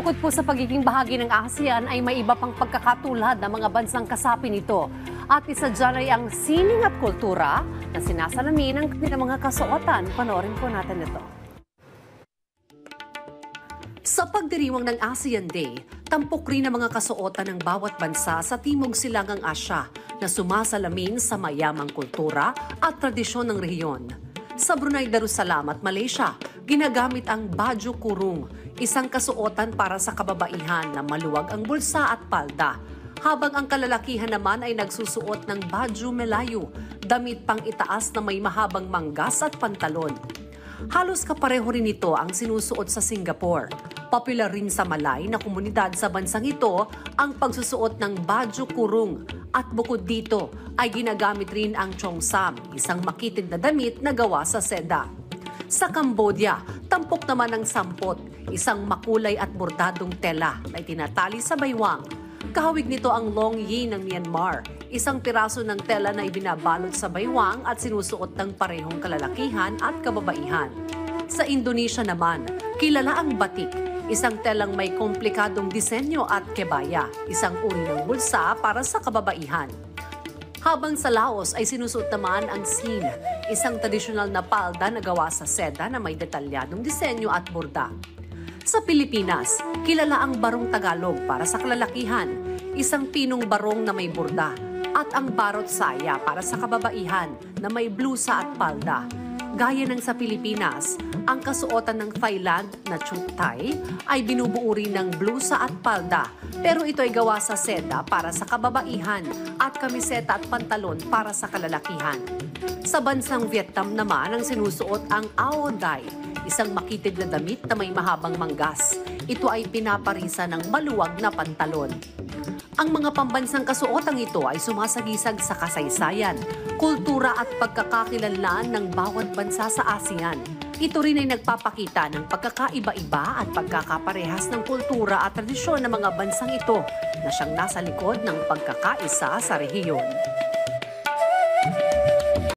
Bukod po sa pagiging bahagi ng ASEAN ay may iba pang pagkakatulad ng mga bansang kasapi nito. At isa dyan ay ang sining at kultura na sinasalamin ng kanilang mga kasuotan. Panoorin po natin ito. Sa pagdiriwang ng ASEAN Day, tampok rin ang mga kasuotan ng bawat bansa sa Timog Silangang Asya na sumasalamin sa mayamang kultura at tradisyon ng rehiyon. Sa Brunei Darussalam at Malaysia, ginagamit ang baju kurung, isang kasuotan para sa kababaihan na maluwag ang bulsa at palda, habang ang kalalakihan naman ay nagsusuot ng baju melayu, damit pang itaas na may mahabang manggas at pantalon. Halos kapareho rin ito ang sinusuot sa Singapore. Popular rin sa Malay na komunidad sa bansang ito ang pagsusuot ng baju kurung at bukod dito ay ginagamit rin ang cheongsam, isang makitid na damit na gawa sa seda. Sa Cambodia, tampok naman ang sampot, isang makulay at bordadong tela na itinatali sa baywang. Kahawig nito ang long yi ng Myanmar, isang piraso ng tela na ibinabalot sa baywang at sinusuot ng parehong kalalakihan at kababaihan. Sa Indonesia naman, kilala ang batik, isang telang may komplikadong disenyo at kebaya, isang uri ng bulsa para sa kababaihan. Habang sa Laos ay sinusuot naman ang sin, isang tradisyonal na palda na gawa sa seda na may detalyadong disenyo at borda. Sa Pilipinas, kilala ang barong Tagalog para sa kalalakihan, isang pinong barong na may borda, at ang barot saya para sa kababaihan na may blusa at palda. Gaya ng sa Pilipinas, ang kasuotan ng Thailand na chut thai ay binubuo rin ng blusa at palda, pero ito ay gawa sa seda para sa kababaihan at kamiseta at pantalon para sa kalalakihan. Sa bansang Vietnam naman ang sinusuot ang ao dai, isang makitid na damit na may mahabang manggas. Ito ay pinaparisa ng maluwag na pantalon. Ang mga pambansang kasuotang ito ay sumasagisag sa kasaysayan, kultura at pagkakakilanlan ng bawat bansa sa ASEAN. Ito rin ay nagpapakita ng pagkakaiba-iba at pagkakaparehas ng kultura at tradisyon ng mga bansang ito na siyang nasa likod ng pagkakaisa sa rehiyon.